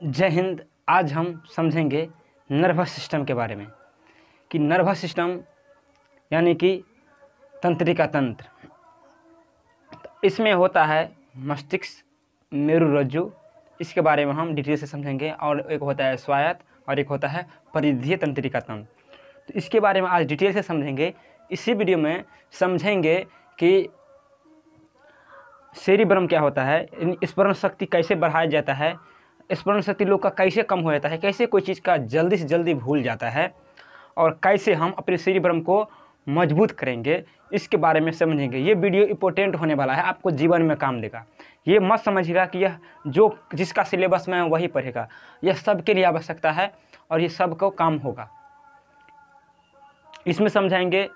जय हिंद। आज हम समझेंगे नर्वस सिस्टम के बारे में कि नर्वस सिस्टम यानी कि तंत्रिका तंत्र। इसमें होता है मस्तिष्क, मेरुरज्जु, इसके बारे में हम डिटेल से समझेंगे। और एक होता है स्वायत्त और एक होता है परिधीय तंत्रिका तंत्र। तो इसके बारे में आज डिटेल से समझेंगे। इसी वीडियो में समझेंगे कि सेरिब्रम क्या होता है, स्मरण शक्ति कैसे बढ़ाया जाता है, स्मरण शक्ति लोग का कैसे कम हो जाता है, कैसे कोई चीज़ का जल्दी से जल्दी भूल जाता है और कैसे हम अपने सेरिब्रम को मजबूत करेंगे, इसके बारे में समझेंगे। ये वीडियो इंपॉर्टेंट होने वाला है, आपको जीवन में काम देगा। ये मत समझिएगा कि यह जो जिसका सिलेबस में है वही पढ़ेगा। यह सबके लिए आवश्यकता है और ये सबको काम होगा। इसमें समझाएंगे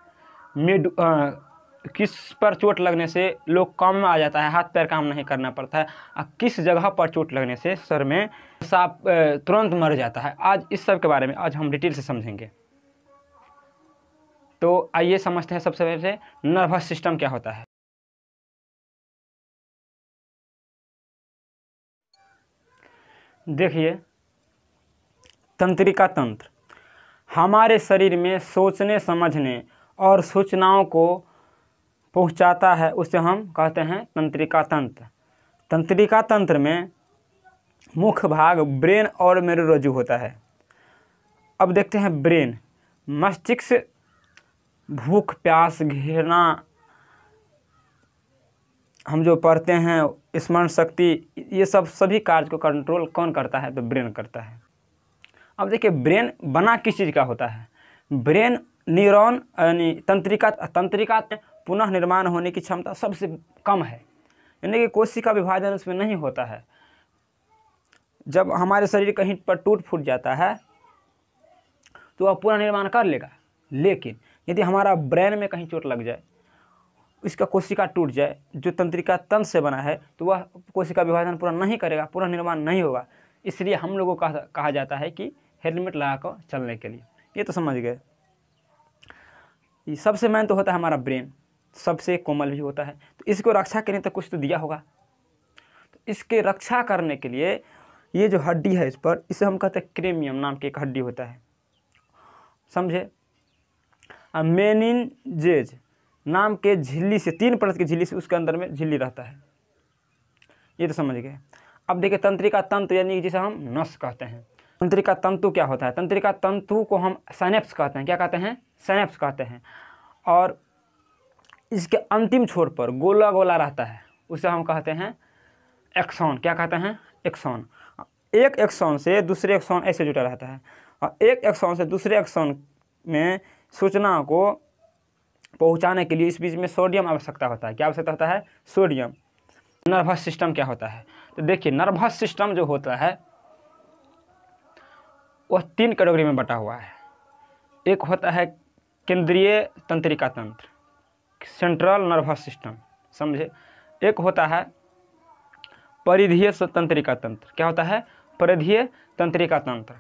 किस पर चोट लगने से लोग काम में आ जाता है, हाथ पैर काम नहीं करना पड़ता है, और किस जगह पर चोट लगने से सर में सांप तुरंत मर जाता है। आज इस सब के बारे में आज हम डिटेल से समझेंगे। तो आइए समझते हैं सबसे पहले नर्वस सिस्टम क्या होता है। देखिए, तंत्रिका तंत्र हमारे शरीर में सोचने समझने और सूचनाओं को पहुंचाता है, उसे हम कहते हैं तंत्रिका तंत्र। तंत्रिका तंत्र में मुख्य भाग ब्रेन और मेरुरज्जु होता है। अब देखते हैं ब्रेन। मस्तिष्क भूख प्यास घृणा हम जो पढ़ते हैं, स्मरण शक्ति, ये सभी कार्य को कंट्रोल कौन करता है? तो ब्रेन करता है। अब देखिए, ब्रेन बना किस चीज़ का होता है? ब्रेन न्यूरॉन यानी तंत्रिका पुनः निर्माण होने की क्षमता सबसे कम है, यानी कि कोशिका विभाजन उसमें नहीं होता है। जब हमारे शरीर कहीं पर टूट फूट जाता है तो वह पुनः निर्माण कर लेगा, लेकिन यदि हमारा ब्रेन में कहीं चोट लग जाए, इसका कोशिका टूट जाए जो तंत्रिका तंत्र से बना है, तो वह कोशिका विभाजन पूरा नहीं करेगा, पुनः निर्माण नहीं होगा। इसलिए हम लोगों को कहा जाता है कि हेलमेट लगाकर चलने के लिए। ये तो समझ गए। ये सबसे मेन तो होता है हमारा ब्रेन, सबसे कोमल भी होता है। तो इसको रक्षा करने तो कुछ तो दिया होगा। तो इसके रक्षा करने के लिए ये जो हड्डी है इस पर, इसे हम कहते हैं क्रेनियम नाम की एक हड्डी होता है, समझे। मेनिनजेज नाम के झिल्ली से, 3 परत की झिल्ली से, उसके अंदर में झिल्ली रहता है। ये तो समझ गए। अब देखिए, तंत्रिका तंतु यानी जिसे हम नस कहते हैं। तंत्रिका तंतु क्या होता है? तंत्रिका तंतु को हम साइनेप्स कहते हैं। क्या कहते हैं? साइनेप्स कहते हैं। और इसके अंतिम छोर पर गोला गोला रहता है, उसे हम कहते हैं एक्सॉन। क्या कहते हैं? एक्सॉन। एक एक्सॉन से दूसरे एक्सॉन ऐसे जुड़ा रहता है, और एक एक्सॉन से दूसरे एक्सॉन में सूचना को पहुंचाने के लिए इस बीच में सोडियम आवश्यकता होता है। क्या आवश्यकता होता है? सोडियम। नर्वस सिस्टम क्या होता है? तो देखिए, नर्वस सिस्टम जो होता है वह 3 कैटेगरी में बटा हुआ है। एक होता है केंद्रीय तंत्रिका तंत्र, सेंट्रल नर्वस सिस्टम, समझे। एक होता है परिधीय तंत्रिका तंत्र। क्या होता है? परिधीय तंत्रिका तंत्र।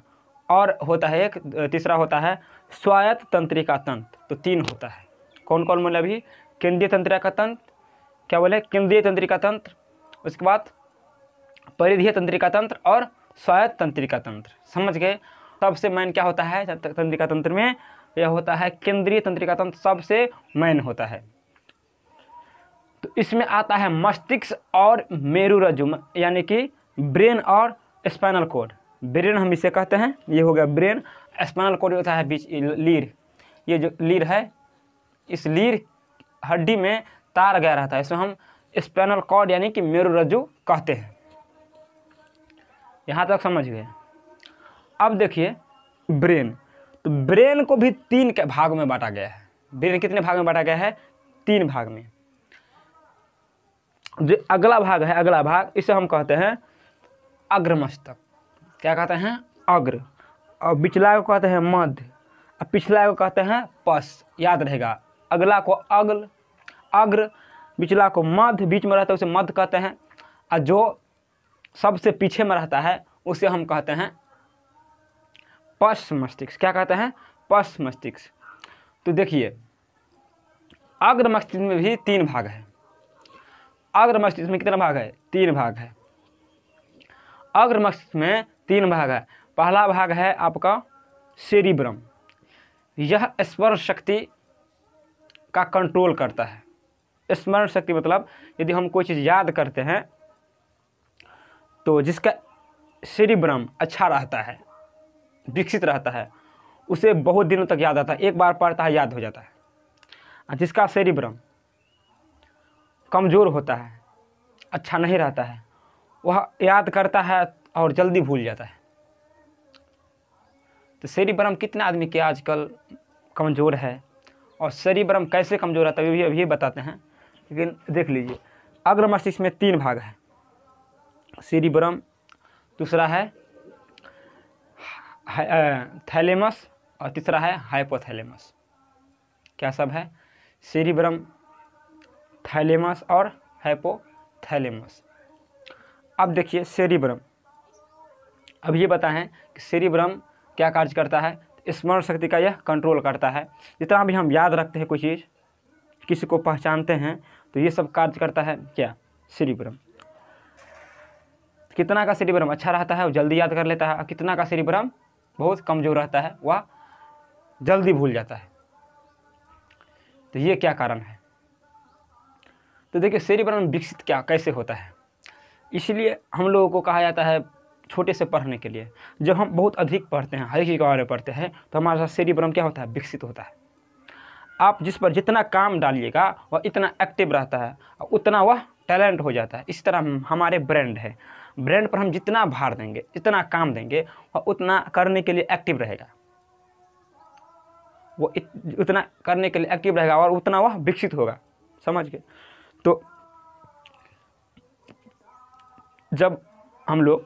और होता है एक तीसरा होता है स्वायत्त तंत्रिका तंत्र। तो 3 होता है। कौन कौन बोले अभी? केंद्रीय तंत्रिका तंत्र, क्या बोले? केंद्रीय तंत्रिका तंत्र, उसके बाद परिधीय तंत्रिका तंत्र और स्वायत्त तंत्रिका तंत्र। समझ गए। सबसे मेन क्या होता है तंत्रिका तंत्र में? यह होता है केंद्रीय तंत्रिका तंत्र, सबसे मेन होता है। तो इसमें आता है मस्तिष्क और मेरुरज्जु, यानी कि ब्रेन और स्पाइनल कोड। ब्रेन हम इसे कहते हैं, ये हो गया ब्रेन। स्पाइनल कोड होता है बीच लीर। ये जो लीर है, इस लीर हड्डी में तार गया रहता है, इसमें हम स्पाइनल कॉर्ड यानी कि मेरुरज्जु कहते हैं। यहाँ तक समझ गए। अब देखिए ब्रेन। तो ब्रेन को भी 3 के भाग में बांटा गया है। ब्रेन कितने भाग में बांटा गया है? 3 भाग में। जो अगला भाग है, अगला भाग, इसे हम कहते हैं अग्र मस्तक। क्या कहते हैं? अग्र। और पिछला को कहते हैं मध्य, और पिछला को कहते हैं पश्च। याद रहेगा, अगला को अग्र, पिछला को मध्य, बीच में रहता है उसे मध्य कहते हैं, और जो सबसे पीछे में रहता है उसे हम कहते हैं पश्च मस्तिष्क। क्या कहते हैं? पश्च मस्तिष्क। तो देखिए, अग्र मस्तिष्क में भी 3 भाग है। अग्र मस्तिष्क में कितना भाग है? 3 भाग है। अग्र मस्तिष्क में 3 भाग है। पहला भाग है आपका सेरिब्रम, यह स्मरण शक्ति का कंट्रोल करता है। स्मरण शक्ति मतलब यदि हम कोई चीज़ याद करते हैं तो जिसका सेरिब्रम अच्छा रहता है, विकसित रहता है, उसे बहुत दिनों तक याद आता है, एक बार पढ़ता है याद हो जाता है। जिसका सेरिब्रम कमज़ोर होता है, अच्छा नहीं रहता है, वह याद करता है और जल्दी भूल जाता है। तो सेरिब्रम कितने आदमी के आजकल कमज़ोर है, और सेरिब्रम कैसे कमज़ोर रहता है ये अभी बताते हैं। लेकिन देख लीजिए, अग्र मस्तिष्क में 3 भाग है, सेरिब्रम, दूसरा है थैलेमस, और तीसरा है हाइपोथैलेमस। क्या सब है? सेरिब्रम, थैलेमस और हाइपोथैलेमस। अब देखिए सेरिब्रम, अब ये बताएं कि सेरिब्रम क्या कार्य करता है। स्मरण शक्ति का यह कंट्रोल करता है। जितना भी हम याद रखते हैं कोई चीज़, किसी को पहचानते हैं, तो ये सब कार्य करता है क्या? सेरिब्रम। कितना का सेरिब्रम अच्छा रहता है वो जल्दी याद कर लेता है, और कितना का सेरिब्रम बहुत कमज़ोर रहता है वह जल्दी भूल जाता है। तो ये क्या कारण है? तो देखिए सेरिब्रम विकसित क्या कैसे होता है, इसलिए हम लोगों को कहा जाता है छोटे से पढ़ने के लिए। जब हम बहुत अधिक पढ़ते हैं, हर चीज़ के बारे में पढ़ते हैं, तो हमारा सेरिब्रम क्या होता है? विकसित होता है। आप जिस पर जितना काम डालिएगा वह इतना एक्टिव रहता है और उतना वह टैलेंट हो जाता है। इस तरह हमारे ब्रेन है, ब्रेन पर हम जितना भार देंगे, जितना काम देंगे, वह उतना करने के लिए एक्टिव रहेगा, वो उतना करने के लिए एक्टिव रहेगा और उतना वह विकसित होगा। समझ गए? तो जब हम लोग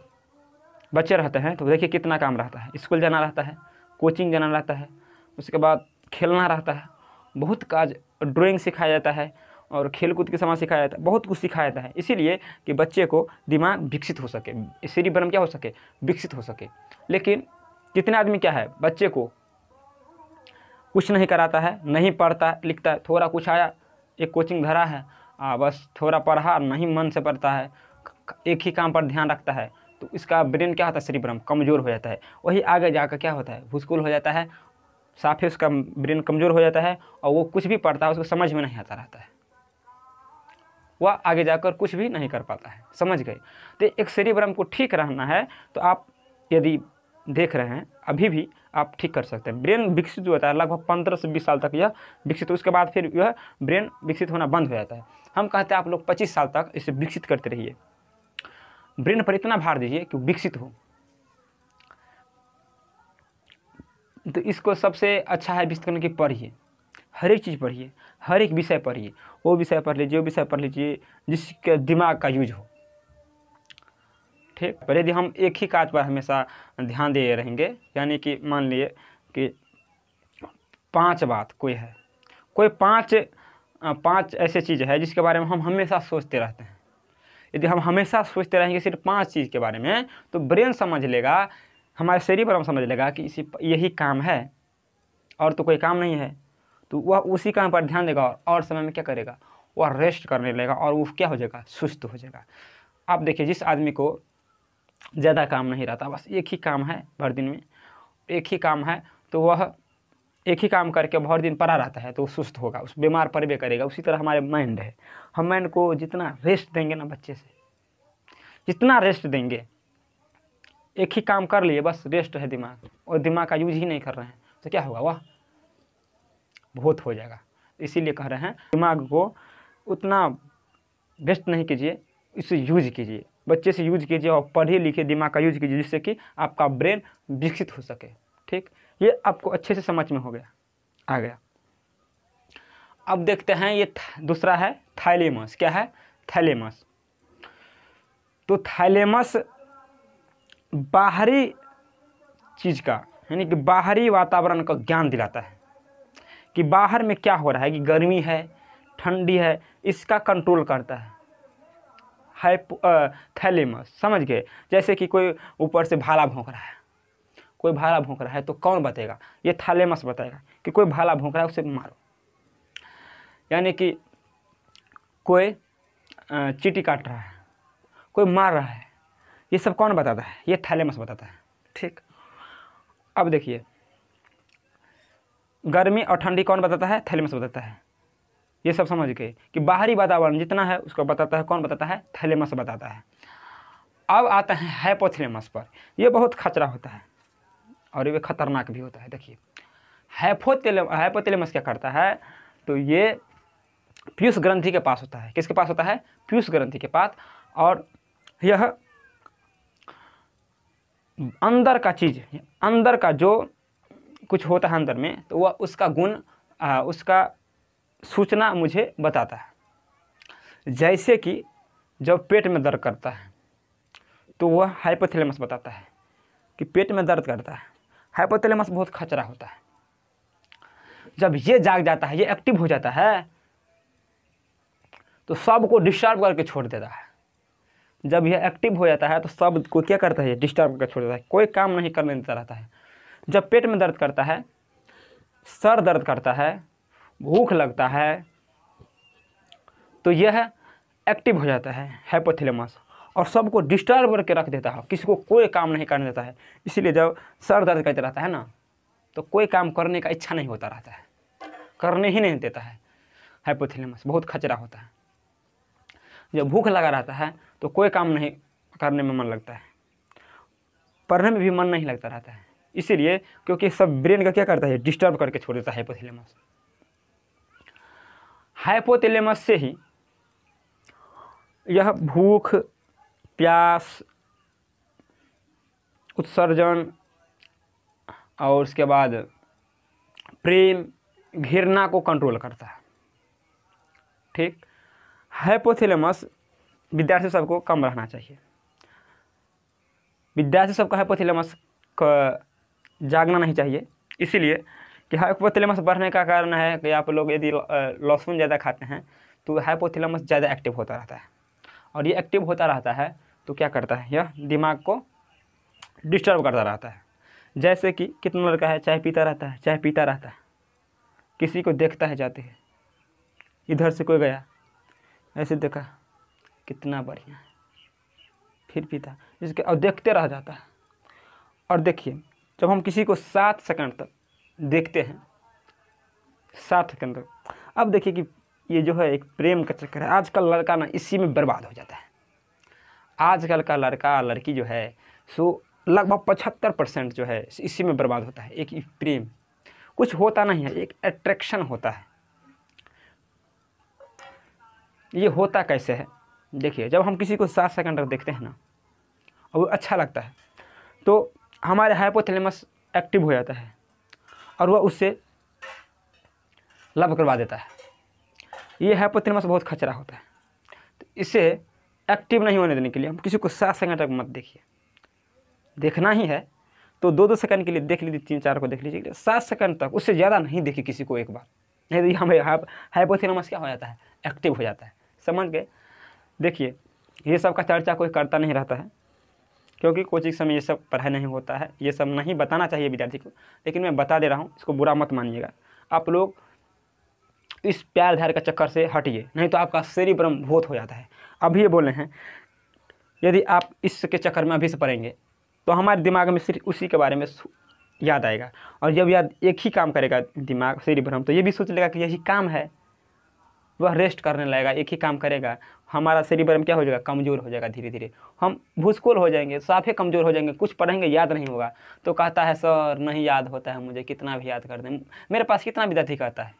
बच्चे रहते हैं तो देखिए कितना काम रहता है, स्कूल जाना रहता है, कोचिंग जाना रहता है, उसके बाद खेलना रहता है, बहुत काज, ड्राइंग सिखाया जाता है और खेलकूद के सामान सिखाया जाता है, बहुत कुछ सिखाया जाता है, इसीलिए कि बच्चे को दिमाग विकसित हो सके, सेरिब्रम क्या हो सके? विकसित हो सके। लेकिन कितने आदमी क्या है, बच्चे को कुछ नहीं कराता है, नहीं पढ़ता लिखता है, थोड़ा कुछ आया, एक कोचिंग धरा है, बस थोड़ा पढ़ा, नहीं मन से पढ़ता है, एक ही काम पर ध्यान रखता है, तो इसका ब्रेन क्या होता है? सेरिब्रम कमज़ोर हो जाता है। वही आगे जाकर क्या होता है? भूसकुल हो जाता है, साफे उसका ब्रेन कमज़ोर हो जाता है और वो कुछ भी पढ़ता है उसको समझ में नहीं आता रहता है, वह आगे जाकर कुछ भी नहीं कर पाता है। समझ गए? तो एक सेरिब्रम को ठीक रहना है तो आप यदि देख रहे हैं अभी भी आप ठीक कर सकते हैं। ब्रेन विकसित होता है लगभग 15 से 20 साल तक यह विकसित, उसके बाद फिर यह ब्रेन विकसित होना बंद हो जाता है। हम कहते हैं आप लोग 25 साल तक इसे विकसित करते रहिए, ब्रेन पर इतना भार दीजिए कि विकसित हो। तो इसको सबसे अच्छा है विकसित करने की पढ़िए, हर एक चीज़ पढ़िए, हर एक विषय पढ़िए, वो विषय पढ़ लीजिए, वो विषय पढ़ लीजिए जिसके दिमाग का यूज हो। ठीक, पर यदि हम एक ही काज पर हमेशा ध्यान दे रहेंगे, यानी कि मान लिए कि 5 बात कोई है, कोई 5 ऐसे चीज़ है जिसके बारे में हम हमेशा सोचते रहते हैं। यदि हम हमेशा सोचते रहेंगे सिर्फ 5 चीज़ के बारे में, तो ब्रेन समझ लेगा, हमारे सेरिब्रम समझ लेगा कि इसी यही काम है और तो कोई काम नहीं है, तो वह उसी काम पर ध्यान देगा और समय में क्या करेगा? वह रेस्ट करने लगेगा और वो क्या हो जाएगा? सुस्त हो जाएगा। आप देखिए जिस आदमी को ज़्यादा काम नहीं रहता, बस एक ही काम है भर दिन में, एक ही काम है, तो वह एक ही काम करके भर दिन पड़ा रहता है तो वो सुस्त होगा, उस बीमार पड़बे करेगा। उसी तरह हमारे माइंड है, हम माइंड को जितना रेस्ट देंगे ना, बच्चे से जितना रेस्ट देंगे, एक ही काम कर लिए बस रेस्ट है दिमाग, और दिमाग का यूज ही नहीं कर रहे हैं, तो क्या होगा? वह बहुत हो जाएगा। इसीलिए कह रहे हैं दिमाग को उतना वेस्ट नहीं कीजिए, इसे यूज कीजिए, बच्चे से यूज कीजिए और पढ़िए लिखिए, दिमाग का यूज कीजिए, जिससे कि आपका ब्रेन विकसित हो सके। ठीक, ये आपको अच्छे से समझ में हो गया, आ गया। अब देखते हैं ये दूसरा है थैलेमस। क्या है? थैलेमस। तो थैलेमस बाहरी चीज़ का, यानी कि बाहरी वातावरण का ज्ञान दिलाता है कि बाहर में क्या हो रहा है, कि गर्मी है, ठंडी है, इसका कंट्रोल करता है थैलेमस। समझ गए? जैसे कि कोई ऊपर से भाला भौंक रहा है, कोई भाला भौंक रहा है तो कौन बताएगा? ये थैलेमस बताएगा कि कोई भाला भौंक रहा है, उसे मारो। यानी कि कोई चींटी काट रहा है, कोई मार रहा है, ये सब कौन बताता है? ये थैलेमस बताता है। ठीक, अब देखिए गर्मी और ठंडी कौन बताता है? थैलेमस बताता है। ये सब समझ गए कि बाहरी वातावरण जितना है उसको बताता है कौन बताता है? थैलेमस बताता है। अब आता है हाइपोथैलेमस पर। ये बहुत खतरा होता है और ये खतरनाक भी होता है। देखिए हाइपोथैलेमस क्या करता है? तो ये पीयूष ग्रंथि के पास होता है। किसके पास होता है? पीयूष ग्रंथि के पास। और यह अंदर का चीज, अंदर का जो कुछ होता है अंदर में, तो वह उसका गुण उसका सूचना मुझे बताता है। जैसे कि जब पेट में दर्द करता है तो वह हाइपोथैलेमस बताता है कि पेट में दर्द करता है। हाइपोथैलेमस बहुत खतरा होता है। जब ये जाग जाता है, ये एक्टिव हो जाता है, तो सबको डिस्टर्ब करके छोड़ देता है। जब यह एक्टिव हो जाता है तो सब को क्या करता है? डिस्टर्ब करके छोड़ देता है, कोई काम नहीं करने देता रहता है। जब पेट में दर्द करता है, सर दर्द करता है, भूख लगता है, तो यह एक्टिव हो जाता है हाइपोथैलेमस और सबको डिस्टर्ब करके रख देता है, किसी को कोई काम नहीं करने देता है। इसीलिए जब सर दर्द करते रहता है ना, तो कोई काम करने का इच्छा नहीं होता रहता है, करने ही नहीं देता है। हाइपोथैलेमस बहुत खतरा होता है। जब भूख लगा रहता है तो कोई काम नहीं करने में मन लगता है, पढ़ने में भी मन नहीं लगता रहता है। इसीलिए क्योंकि सब ब्रेन का क्या करता है? डिस्टर्ब करके छोड़ देता है हाइपोथैलेमस। हाइपोथैलेमस से ही यह भूख, प्यास, उत्सर्जन और उसके बाद प्रेम, घृणा को कंट्रोल करता है। ठीक, हाइपोथैलेमस विद्यार्थी सबको कम रहना चाहिए। विद्यार्थी सबका हाइपोथैलेमस का जागना नहीं चाहिए। इसीलिए कि हाइपोथैलेमस बढ़ने का कारण है कि आप लोग यदि लहसुन ज़्यादा खाते हैं तो हाइपोथैलेमस ज़्यादा एक्टिव होता रहता है। और ये एक्टिव होता रहता है तो क्या करता है? यह दिमाग को डिस्टर्ब करता रहता है। जैसे कि कितना लड़का है चाय पीता रहता है, चाय पीता रहता है, किसी को देखता है जाते हैं, इधर से कोई गया, ऐसे देखा कितना बढ़िया है, फिर पीता, इसके और देखते रह जाता है। और देखिए जब हम किसी को 7 सेकंड तक देखते हैं, 7 सेकंड तक, अब देखिए कि ये जो है एक प्रेम का चक्कर है। आजकल लड़का ना इसी में बर्बाद हो जाता है। आजकल का लड़का लड़की जो है सो लगभग 75% जो है इसी में बर्बाद होता है। एक प्रेम, कुछ होता नहीं है, एक अट्रैक्शन होता है। ये होता कैसे है? देखिए जब हम किसी को 7 सेकंड तक देखते हैं ना और वो अच्छा लगता है तो हमारे हाइपोथैलेमस एक्टिव हो जाता है और वह उससे लव करवा देता है। ये हाइपोथैलेमस बहुत खतरा होता है। तो इसे एक्टिव नहीं होने देने के लिए हम किसी को 7 सेकंड तक मत देखिए। देखना ही है तो 2-2 सेकंड के लिए देख लीजिए, 3-4 को देख लीजिए, 7 सेकंड तक उससे ज़्यादा नहीं देखिए किसी को एक बार, नहीं तो हमें हाइपोथैलेमस क्या हो जाता है? एक्टिव हो जाता है। समझ गए? देखिए ये सब का चर्चा कोई करता नहीं रहता है क्योंकि कोचिंग समय ये सब पढ़ाई नहीं होता है, ये सब नहीं बताना चाहिए विद्यार्थी को, लेकिन मैं बता दे रहा हूँ, इसको बुरा मत मानिएगा। आप लोग इस प्यार ध्यार का चक्कर से हटिए, नहीं तो आपका सेरिब्रम बहुत हो जाता है। अभी ये बोले हैं यदि आप इसके चक्कर में अभी से पढ़ेंगे तो हमारे दिमाग में सिर्फ उसी के बारे में याद आएगा, और जब याद एक ही काम करेगा दिमाग सेरिब्रम, तो ये भी सोच लेगा कि यही काम है, वह रेस्ट करने लगेगा, एक ही काम करेगा। हमारा सेरिब्रम क्या हो जाएगा? कमज़ोर हो जाएगा। धीरे धीरे हम भूसकोल हो जाएंगे, साफे कमज़ोर हो जाएंगे, कुछ पढ़ेंगे याद नहीं होगा। तो कहता है सर नहीं याद होता है मुझे, कितना भी याद कर दें। मेरे पास कितना विद्यार्थी कहता है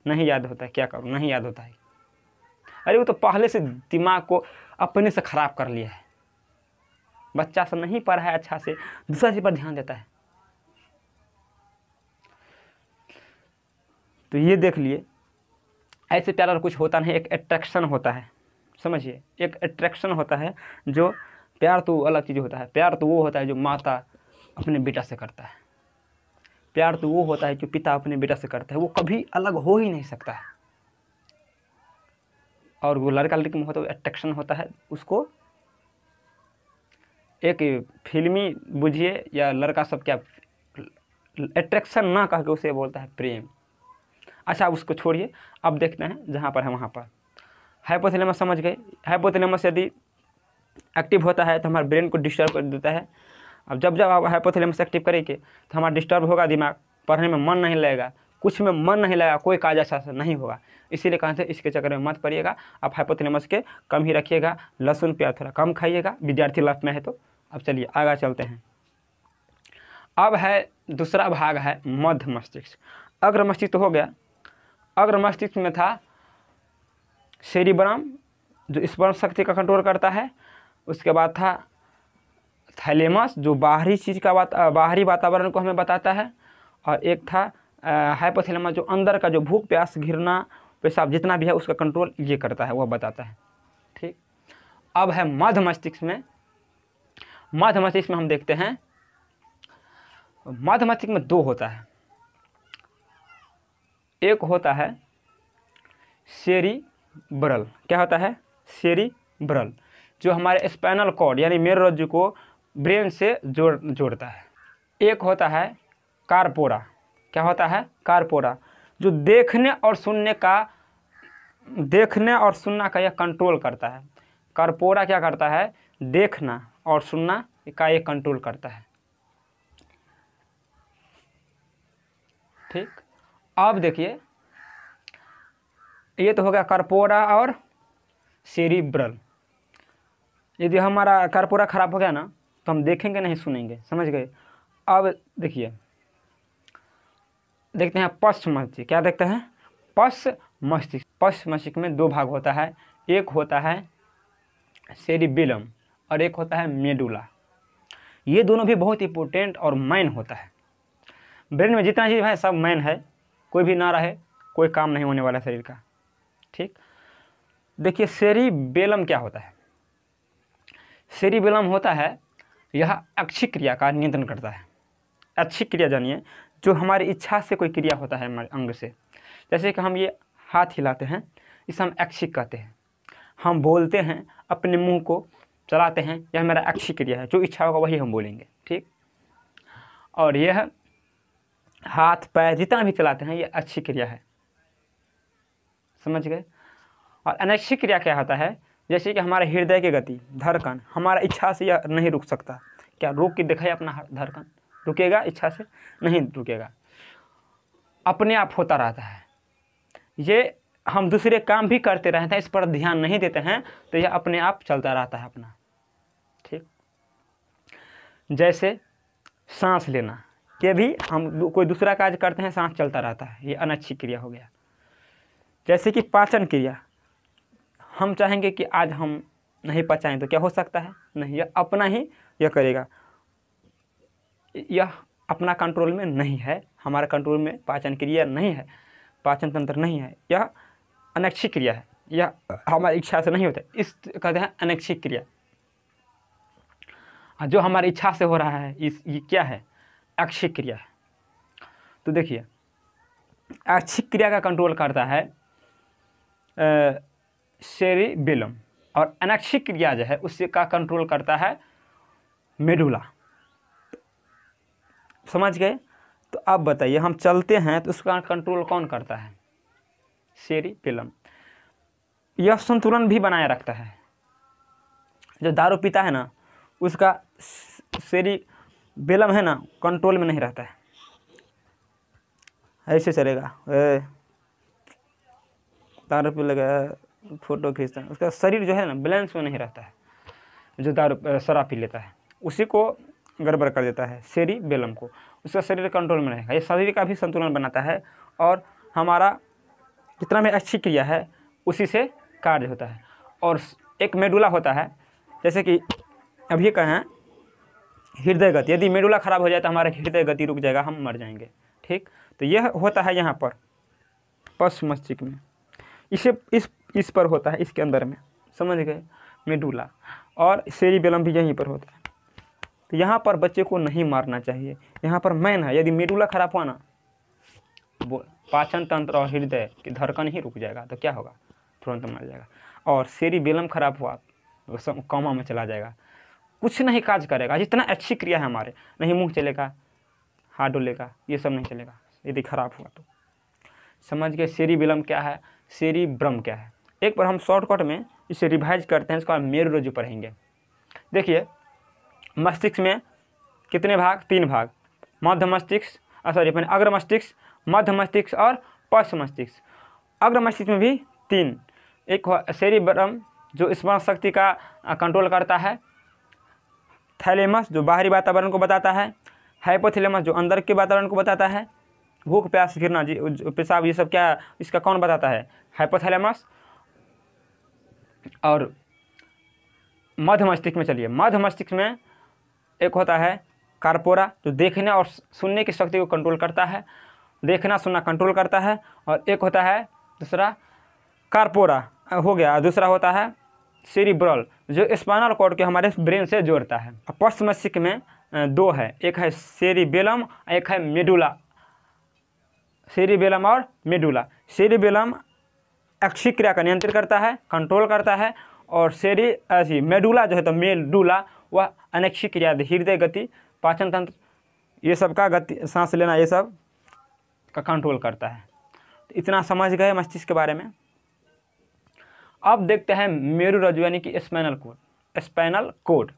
नहीं याद होता है, क्या करूँ नहीं याद होता है। अरे वो तो पहले से दिमाग को अपने से ख़राब कर लिया है। बच्चा सब नहीं पढ़ा है अच्छा से, दूसरा चीज़ पर ध्यान देता है। तो ये देख लिए ऐसे प्यार और कुछ होता नहीं, एक अट्रैक्शन होता है। समझिए एक अट्रैक्शन होता है। जो प्यार तो अलग चीज़ होता है। प्यार तो वो होता है जो माता अपने बेटा से करता है। प्यार तो वो होता है जो पिता अपने बेटा से करता है, वो कभी अलग हो ही नहीं सकता है। और वो लड़का लड़की में होता है अट्रैक्शन होता है, उसको एक फिल्मी बुझिए या लड़का सब क्या अट्रैक्शन ना कह के उसे बोलता है प्रेम। अच्छा उसको छोड़िए, अब देखते हैं जहाँ पर है वहाँ पर हाइपोथैलेमस। समझ गए? हाइपोथैलेमस यदि एक्टिव होता है तो हमारे ब्रेन को डिस्टर्ब कर देता है। अब जब जब आप हाइपोथैलेमस एक्टिव करेंगे तो हमारा डिस्टर्ब होगा दिमाग, पढ़ने में मन नहीं लगेगा, कुछ में मन नहीं लगेगा, कोई काज ऐसा नहीं होगा। इसीलिए कहते हैं इसके चक्कर में मत पड़िएगा, आप हाइपोथैलेमस के कम ही रखिएगा, लहसुन प्याज थोड़ा कम खाइएगा, विद्यार्थी लाइफ में है तो। अब चलिए आगे चलते हैं। अब है दूसरा भाग है मध्य मस्तिष्क। अग्र मस्तिष्क तो हो गया, अग्र मस्तिष्क में था सेरिब्रम जो स्मरण शक्ति का कंट्रोल करता है, उसके बाद था थैलेमस जो बाहरी चीज़ का बाहरी वातावरण को हमें बताता है, और एक था हाइपोथैलेमस जो अंदर का जो भूख प्यास घिरना पेशाब जितना भी है उसका कंट्रोल ये करता है, वह बताता है। ठीक, अब है मध्य मस्तिष्क में। मध्य मस्तिष्क में हम देखते हैं मध्य मस्तिष्क में दो होता है, एक होता है सेरिब्रल। क्या होता है? सेरिब्रल, जो हमारे स्पाइनल कॉर्ड यानी मेरुरज्जु को ब्रेन से जोड़ता है। एक होता है कार्पोरा। क्या होता है? कार्पोरा, जो देखने और सुनना का यह कंट्रोल करता है। कार्पोरा क्या करता है? देखना और सुनना का ये कंट्रोल करता है। ठीक, अब देखिए ये तो हो गया कार्पोरा और सेरिब्रल। यदि हमारा कार्पोरा खराब हो गया ना तो हम देखेंगे नहीं सुनेंगे, समझ गए। अब देखिए देखते हैं पश्च मस्तिष्क। क्या देखते हैं? पश्च मस्तिष्क। पश्च मस्तिष्क में दो भाग होता है, एक होता है सेरिबेलम और एक होता है मेडुला। ये दोनों भी बहुत इंपॉर्टेंट और मैन होता है। ब्रेन में जितना चीज़ है सब मैन है, कोई भी ना रहे कोई काम नहीं होने वाला शरीर का। ठीक, देखिए सेरिबेलम क्या होता है? सेरिबेलम होता है यह अच्छी क्रिया का नियंत्रण करता है। अच्छी क्रिया जानिए, जो हमारी इच्छा से कोई क्रिया होता है हमारे अंग से, जैसे कि हम ये हाथ हिलाते हैं, इसे हम ऐच्छिक कहते हैं। हम बोलते हैं, अपने मुंह को चलाते हैं, यह मेरा ऐच्छिक क्रिया है, जो इच्छा होगा वही हम बोलेंगे। ठीक, और यह हाथ पैर जितना भी चलाते हैं ये अच्छी क्रिया है, समझ गए। और अनैच्छिक क्रिया क्या होता है? जैसे कि हमारे हृदय की गति, धड़कन, हमारा इच्छा से यह नहीं रुक सकता। क्या रोक के दिखाए अपना धड़कन? रुकेगा? इच्छा से नहीं रुकेगा, अपने आप होता रहता है। ये हम दूसरे काम भी करते रहते हैं, इस पर ध्यान नहीं देते हैं तो यह अपने आप चलता रहता है अपना। ठीक, जैसे सांस लेना, ये भी हम कोई दूसरा कार्य करते हैं सांस चलता रहता है, ये अनच्छी क्रिया हो गया। जैसे कि पाचन क्रिया, हम चाहेंगे कि आज हम नहीं पचाएं तो क्या हो सकता है? नहीं, यह अपना ही यह करेगा, यह अपना कंट्रोल में नहीं है, हमारा कंट्रोल में पाचन क्रिया नहीं है, पाचन तंत्र नहीं है, यह अनैच्छिक क्रिया है, यह हमारी इच्छा से नहीं होता, इस कहते हैं अनैच्छिक क्रिया। जो हमारी इच्छा से हो रहा है ये क्या है? ऐच्छिक क्रिया है। तो देखिए ऐच्छिक क्रिया का कंट्रोल करता है सेरिबेलम, और अनैच्छिक क्रिया जो है उससे का कंट्रोल करता है मेडुला। समझ गए? तो अब बताइए, हम चलते हैं तो उसका कंट्रोल कौन करता है? सेरिबेलम। यह संतुलन भी बनाए रखता है। जो दारू पीता है ना उसका सेरिबेलम है ना कंट्रोल में नहीं रहता है, ऐसे चलेगा, दारू पी लगा फोटो खींचता है, उसका शरीर जो है ना बैलेंस में नहीं रहता है। जो दारू शराब पी लेता है उसी को गड़बड़ कर देता है सेरिबेलम को, उसका शरीर कंट्रोल में रहेगा। ये शरीर का भी संतुलन बनाता है और हमारा जितना भी अच्छी क्रिया है उसी से कार्य होता है। और एक मेडुला होता है, जैसे कि अभी कहें हृदय गति, यदि मेडुला खराब हो जाए तो हमारा हृदय गति रुक जाएगा, हम मर जाएंगे। ठीक, तो यह होता है यहाँ पर पश्च मस्तिष्क में, इसे इस पर होता है, इसके अंदर में, समझ गए, मेडुला। और सेरिबेलम भी यहीं पर होता है। तो यहाँ पर बच्चे को नहीं मारना चाहिए, यहाँ पर मैन है। यदि मेडुला खराब हुआ ना वो पाचन तंत्र और हृदय की धड़कन ही रुक जाएगा, तो क्या होगा? तुरंत मर जाएगा। और सेरिबेलम खराब हुआ वो सब कोमा में चला जाएगा, कुछ नहीं काज करेगा। जितना अच्छी क्रिया है हमारे, नहीं मुंह चलेगा, हाथ डोलेगा, ये सब नहीं चलेगा यदि खराब हुआ तो। समझ गए सेरिबेलम क्या है, सेरिब्रम क्या है? एक बार हम शॉर्टकट में इसे रिवाइज करते हैं, इसके बाद मेरुरज्जु पढ़ेंगे। देखिए मस्तिष्क में कितने भाग, 3 भाग, मध्य मस्तिष्क सॉरी अपने अग्र मस्तिष्क, मध्य मस्तिष्क और पश्च मस्तिष्क। अग्र मस्तिष्क में भी 3, एक सेरिबरम जो स्मरण शक्ति का कंट्रोल करता है, थैलेमस जो बाहरी वातावरण को बताता है, हाइपोथैलेमस जो अंदर के वातावरण को बताता है, भूख प्यास गिरना जी पेशाब ये सब क्या इसका कौन बताता है, हाइपोथैलेमस। और मध्य मस्तिष्क में चलिए, मध्य मस्तिष्क में एक होता है कार्पोरा जो देखने और सुनने की शक्ति को कंट्रोल करता है, देखना सुनना कंट्रोल करता है। और एक होता है दूसरा कार्पोरा हो गया, दूसरा होता है सेरिब्रल जो स्पाइनल कॉर्ड के हमारे ब्रेन से जोड़ता है। पश्च मस्तिष्क में 2 है, एक है सेरिबेलम, एक है मेडुला। सेरिबेलम और मेडुला, सेरिबेलम ऐच्छिक क्रिया का नियंत्रित करता है, कंट्रोल करता है, और मेडुला जो है तो मेडुला वह अनैच्छिक क्रिया, हृदय गति, पाचन तंत्र ये सब का गति, सांस लेना ये सब का कंट्रोल करता है। तो इतना समझ गए मस्तिष्क के बारे में। अब देखते हैं मेरुरज्जु यानी कि spinal cord. Spinal cord,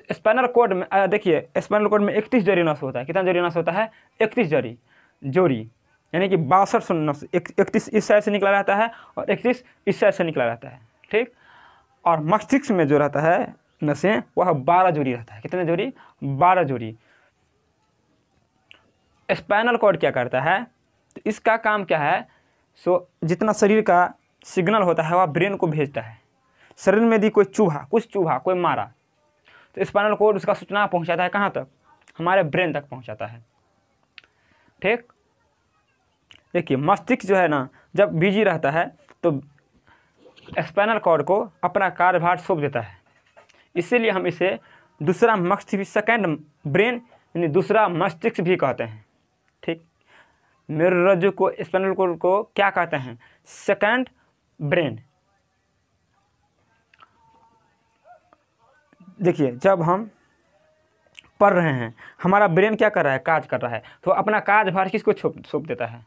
spinal cord में देखिए स्पाइनल कोड में 31 जोड़ी नस होता है। कितना जोड़ी नस होता है? 31 जोड़ी यानी कि 62 नस, 31 इस साइड से निकला रहता है और 31 इस साइड से निकला रहता है, ठीक। और मस्तिष्क में जो रहता है नसें वह 12 जोड़ी रहता है। कितने जोड़ी? 12 जोड़ी। स्पाइनल कॉर्ड क्या करता है? तो इसका काम क्या है? जितना शरीर का सिग्नल होता है वह ब्रेन को भेजता है। शरीर में यदि कोई चूहा कोई मारा तो स्पाइनल कॉर्ड उसका सूचना पहुंचाता है कहाँ तक? हमारे ब्रेन तक पहुंचाता है, ठीक। देखिए मस्तिष्क जो है ना जब बिजी रहता है तो स्पाइनल कॉर्ड को अपना कार्यभार सौंप देता है। इसीलिए हम इसे दूसरा मस्तिष्क, सेकंड ब्रेन यानी दूसरा मस्तिष्क भी कहते हैं, ठीक। मेरुरज्जु को, स्पाइनल कॉर्ड को क्या कहते हैं? Second brain. देखिए जब हम पढ़ रहे हैं हमारा ब्रेन क्या कर रहा है? काज कर रहा है, तो अपना कार्यभार किसको सौंप देता है?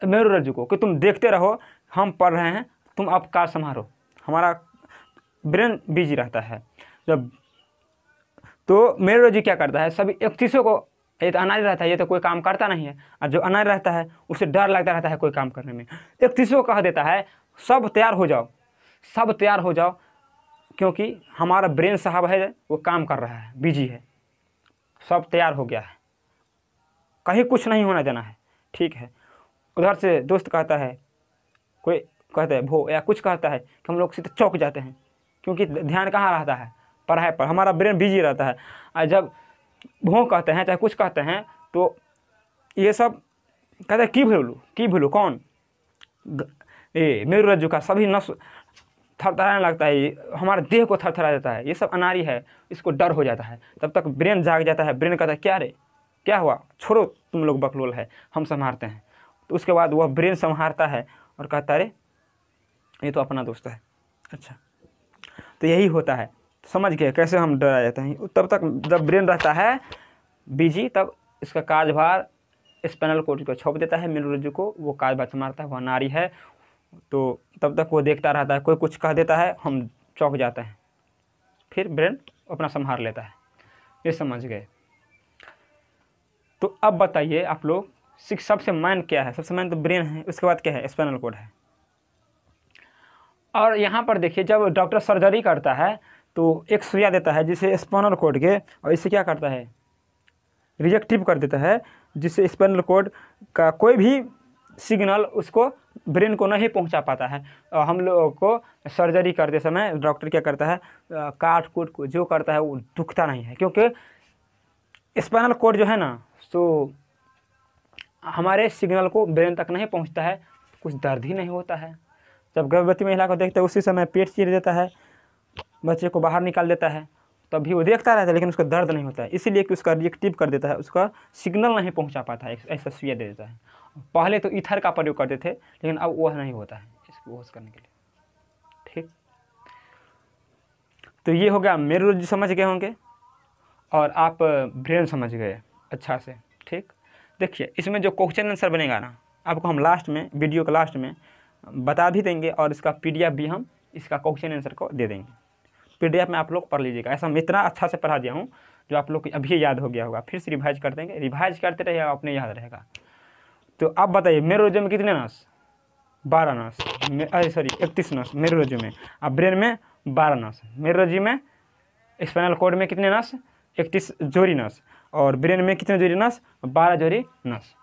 मेरुरज्जु को, कि तुम देखते रहो, हम पढ़ रहे हैं, तुम अब कार्य संभालो। हमारा ब्रेन बिजी रहता है जब। तो मेरुरज्जु क्या करता है? सभी 31 को, ये तो अनाड़ी रहता है, ये तो कोई काम करता नहीं है, और जो अनाड़ी रहता है उसे डर लगता रहता है कोई काम करने में। 31 को कह देता है सब तैयार हो जाओ, सब तैयार हो जाओ, क्योंकि हमारा ब्रेन साहब है वो काम कर रहा है, बिजी है, सब तैयार हो गया है, कहीं कुछ नहीं होना देना है, ठीक है। उधर से दोस्त कहता है, कोई कहता है भो या कुछ कहता है कि हम लोग सीधे चौंक जाते हैं, क्योंकि ध्यान कहाँ रहता है? पढ़ाई पर, हमारा ब्रेन बिजी रहता है। और जब भो कहते हैं चाहे कुछ कहते हैं तो ये सब कहते हैं की भूलू कौन? ये मेरुरज्जु का सभी नस थरथराने लगता है, ये हमारे देह को थरथरा देता है, ये सब अनाड़ी है, इसको डर हो जाता है। तब तक ब्रेन जाग जाता है, ब्रेन कहता है क्या रे क्या हुआ, छोड़ो तुम लोग बकलोल है, हम संभालते हैं। तो उसके बाद वह ब्रेन संभालता है और कहता है अरे ये तो अपना दोस्त है। अच्छा, तो यही होता है, समझ गए कैसे हम डरा जाते हैं। तब तक जब ब्रेन रहता है बिजी, तब इसका कार्यभार स्पाइनल कॉर्ड को सौंप देता है मेरुरज्जु को, वो कार्यभार संभालता है, वह नारी है। तो तब तक वो देखता रहता है, कोई कुछ कह देता है हम चौंक जाते हैं, फिर ब्रेन अपना संभाल लेता है। ये समझ गए। तो अब बताइए आप लोग, सबसे मेन क्या है? सबसे मेन तो ब्रेन है, उसके बाद क्या है? स्पाइनल कॉर्ड है। और यहाँ पर देखिए जब डॉक्टर सर्जरी करता है तो एक सुइया देता है जिसे स्पाइनल कॉर्ड के, और इसे क्या करता है? रिजेक्टिव कर देता है, जिससे स्पाइनल कॉर्ड का कोई भी सिग्नल उसको ब्रेन को नहीं पहुंचा पाता है। हम लोगों को सर्जरी करते समय डॉक्टर क्या करता है? काट कूट को जो करता है वो दुखता नहीं है, क्योंकि स्पाइनल कॉर्ड जो है ना तो हमारे सिग्नल को ब्रेन तक नहीं पहुंचता है, कुछ दर्द ही नहीं होता है। जब गर्भवती महिला को देखते हैं उसी समय पेट चीर देता है, बच्चे को बाहर निकाल देता है, तभी वो देखता रहता है, लेकिन उसका दर्द नहीं होता है, इसीलिए कि उसका रिएक्टिव कर देता है, उसका सिग्नल नहीं पहुंचा पाता है, ऐसा सुइया दे देता है। पहले तो ईथर का प्रयोग करते थे, लेकिन अब वह नहीं होता है इसको वॉश करने के लिए, ठीक। तो ये हो गया मेरुरज्जु समझ गए होंगे, और आप ब्रेन समझ गए अच्छा से, ठीक। देखिए इसमें जो क्वेश्चन आंसर बनेगा ना, आपको हम लास्ट में, वीडियो के लास्ट में बता भी देंगे, और इसका PDF भी हम इसका क्वेश्चन आंसर को दे देंगे। PDF में आप लोग पढ़ लीजिएगा। ऐसा मैं इतना अच्छा से पढ़ा दिया हूँ जो आप लोग को अभी याद हो गया होगा। फिर से रिवाइज कर देंगे, रिवाइज करते रहिएगा, अपने याद रहेगा। तो आप बताइए मेरुरज्जु में कितने नस? 12 नस। अरे सॉरी 31 नस मेरुरज्जु में। अब ब्रेन में 12 नस। मेरुरज्जु में स्पाइनल कॉर्ड में कितने नस? 31 जोड़ी नस। और ब्रेन में कितने जोड़ी नस? 12 जोड़ी नस।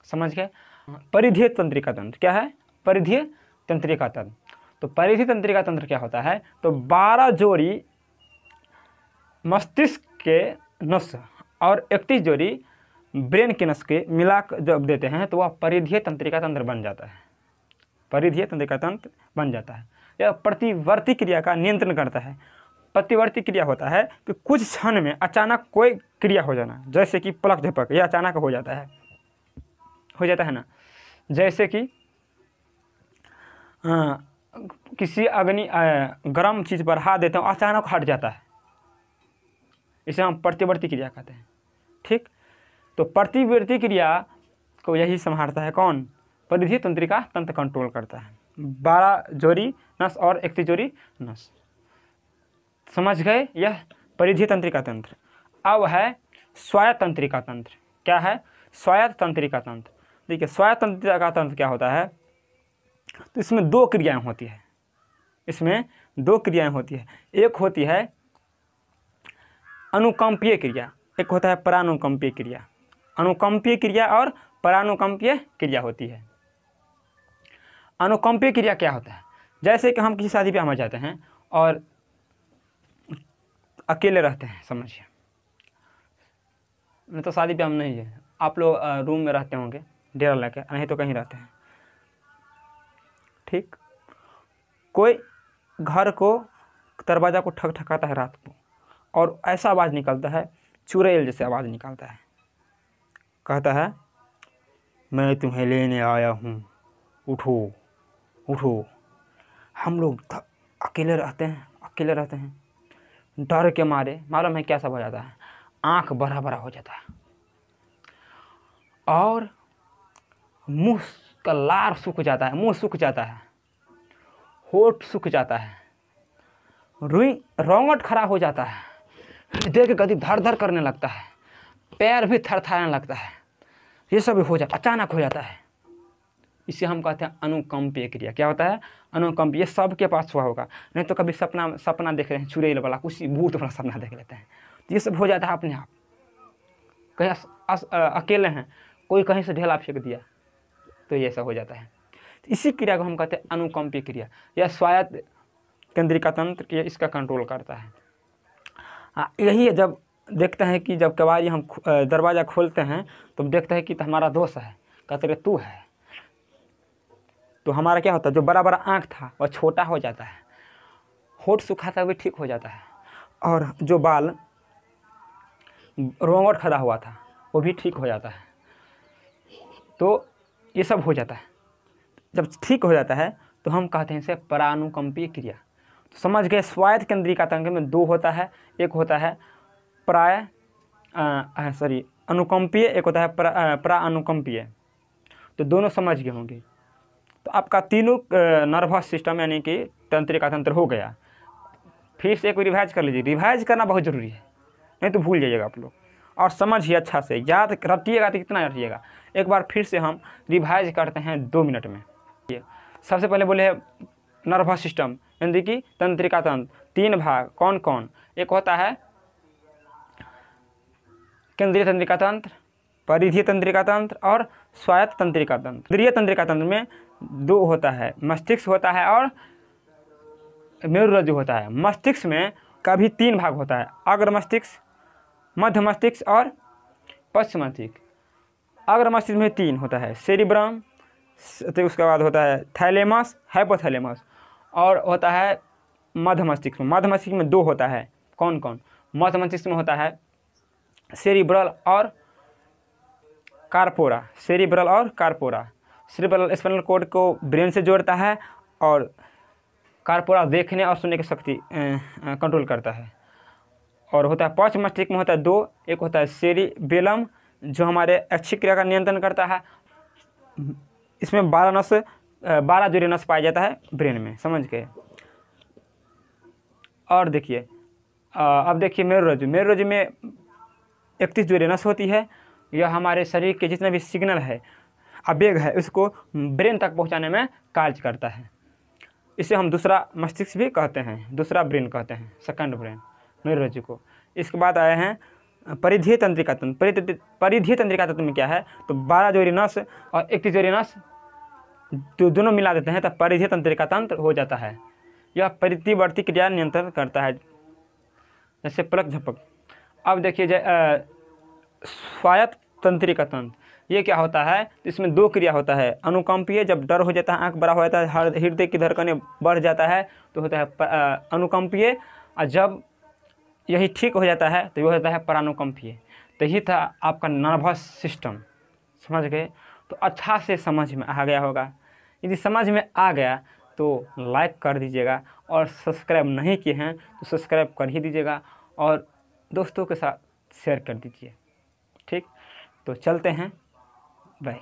समझ गए? परिधीय तंत्रिका तंत्र क्या है? परिधीय तंत्रिका तंत्र। तो परिधीय तंत्रिका तंत्र क्या होता है? तो 12 जोड़ी मस्तिष्क के नस और 31 जोड़ी ब्रेन के नस के मिला जब देते हैं तो वह परिधीय तंत्रिका तंत्र बन जाता है। परिधीय तंत्रिका तंत्र बन जाता है। यह प्रतिवर्ती क्रिया का नियंत्रण करता है। प्रतिवर्ती क्रिया होता है कि कुछ क्षण में अचानक कोई क्रिया हो जाना, जैसे कि पलक झपक, यह अचानक हो जाता है ना। जैसे कि किसी गर्म चीज़ पर हाथ देते हैं, अचानक हट जाता है, इसे हम प्रतिवर्ती क्रिया कहते हैं। ठीक, तो प्रतिवर्ती क्रिया को यही संभालता है कौन? परिधीय तंत्रिका तंत्र कंट्रोल करता है। 12 जोड़ी नस और 31 जोड़ी नस। समझ गए? यह परिधीय तंत्रिका तंत्र। अब है स्वायत्त तंत्रिका तंत्र। क्या है? स्वायत्त तंत्रिका तंत्र। देखिए स्वायत्त तंत्रिका तंत्र क्या होता है? तो इसमें 2 क्रियाएं होती है। इसमें 2 क्रियाएं होती है। एक होती है अनुकंपीय क्रिया, एक होता है परानुकंपीय क्रिया। अनुकंपीय क्रिया और परानुकंपीय क्रिया होती है। अनुकंपीय क्रिया क्या होता है? जैसे कि हम किसी शादी पे जाते हैं और अकेले रहते हैं, समझिए। नहीं तो शादी पे हम नहीं है, आप लोग रूम में रहते होंगे डेरा लेके, नहीं तो कहीं रहते हैं। ठीक, कोई घर को दरवाज़ा को ठकठकाता है रात को और ऐसा आवाज़ निकलता है, चुड़ैल जैसे आवाज़ निकलता है। कहता है मैं तुम्हें लेने आया हूँ, उठो उठो। हम लोग अकेले रहते हैं, डर के मारे मालूम है क्या सब हो जाता है? आँख बड़ा बड़ा हो जाता है और मुंह का लार सूख जाता है, मुंह सूख जाता है, होठ सूख जाता है, रोंगट खड़ा हो जाता है, हृदय की गति धड़ धड़ करने लगता है, पैर भी थरथराने लगता है। ये सब हो जाता, अचानक हो जाता है। इसे हम कहते हैं अनुकंपीय क्रिया। क्या होता है? अनुकंपीय। सबके पास हुआ होगा, नहीं तो कभी सपना देख रहे हैं चुड़ैल वाला, कुछ भूत वाला सपना देख लेते हैं, तो ये सब हो जाता है अपने आप। कहीं अकेले हैं, कोई कहीं से ढेला फेंक दिया, तो ये सब हो जाता है। तो इसी क्रिया को हम कहते हैं अनुकंपीय क्रिया। यह स्वायत्त तंत्रिका तंत्र इसका कंट्रोल करता है। यही है, जब देखते हैं कि जब कबाड़ी हम दरवाज़ा खोलते हैं तो देखते हैं कि तो हमारा दोस्त है, कहते रहे तू है, तो हमारा क्या होता है? जो बड़ा बड़ा आँख था वह छोटा हो जाता है, होठ सुखाता हुआ ठीक हो जाता है, और जो बाल रोंगट खड़ा हुआ था वो भी ठीक हो जाता है। तो ये सब हो जाता है। जब ठीक हो जाता है तो हम कहते हैं इसे परानुकंपीय क्रिया। तो समझ गए? स्वायत्त तंत्रिका तंत्र में 2 होता है, एक होता है अनुकंपीय, एक होता है परानुकंपीय। तो दोनों समझ गए होंगे। तो आपका तीनों नर्वस सिस्टम यानी कि तंत्रिका तंत्र हो गया। फिर से एक रिवाइज कर लीजिए, रिवाइज करना बहुत ज़रूरी है, नहीं तो भूल जाइएगा आप लोग। और समझिए अच्छा से, याद रटिएगा तो कितना रटिएगा। एक बार फिर से हम रिवाइज करते हैं 2 मिनट में। सबसे पहले बोले नर्वस सिस्टम यानी कि तंत्रिका तंत्र, 3 भाग कौन कौन? एक होता है केंद्रीय तंत्रिका तंत्र, परिधीय तंत्रिका तंत्र और स्वायत्त तंत्रिका तंत्र। केंद्रीय तंत्रिका तंत्र में 2 होता है, मस्तिष्क होता है और मेरुरज्जु होता है। मस्तिष्क में कभी 3 भाग होता है, अग्र मस्तिष्क, मध्य मस्तिष्क और पश्चिम मस्तिष्क। अग्र मस्तिष्क में 3 होता है, सेरिब्रम, तो उसके बाद होता है थैलेमस, हाइपोथैलेमस, और होता है मध्य मस्तिष्क में। मध्य मस्तिष्क में 2 होता है, कौन कौन? मध्य मस्तिष्क में होता है सेरिब्रल और कार्पोरा। सेरिब्रल और कार्पोरा। सेरिब्रल स्पाइनल कॉर्ड को ब्रेन से जोड़ता है और कार्पोरा देखने और सुनने की शक्ति कंट्रोल करता है। और होता है पश्च मस्तिष्क में होता है 2, एक होता है सेरिबेलम जो हमारे ऐच्छिक क्रिया का नियंत्रण करता है। इसमें 12 जोड़ी नस पाया जाता है ब्रेन में, समझ गए। और देखिए अब देखिए मेरुरज्जु में 31 जो नस होती है, यह हमारे शरीर के जितने भी सिग्नल है, आवेग है, उसको ब्रेन तक पहुंचाने में कार्य करता है। इसे हम दूसरा मस्तिष्क भी कहते हैं, दूसरा ब्रेन कहते हैं, सेकंड ब्रेन मेरुरज्जु को। इसके बाद आए हैं परिधीय तंत्रिका तंत्र। परिधीय तंत्रिका तंत्र में क्या है, तो 12 जोड़ी नस और 31 जोड़ी नस तो दोनों मिला देते हैं तब परिधीय तंत्रिका तंत्र हो जाता है। यह परिधिवर्ती क्रिया नियंत्रण करता है, जैसे पलक झपक। अब देखिए स्वायत्त तंत्रिका तंत्र, ये क्या होता है, तो इसमें 2 क्रिया होता है। अनुकंपीय, जब डर हो जाता है, आंख बड़ा हो जाता है, हृदय की धड़कनें बढ़ जाता है, तो होता है अनुकंपीय। और जब यही ठीक हो जाता है तो ये होता है परानुकंपीय। तो यही था आपका नर्वस सिस्टम, समझ गए। तो अच्छा से समझ में आ गया होगा। यदि समझ में आ गया तो लाइक कर दीजिएगा, और सब्सक्राइब नहीं किए हैं तो सब्सक्राइब कर ही दीजिएगा, और दोस्तों के साथ शेयर कर दीजिए। ठीक, तो चलते हैं, बाय।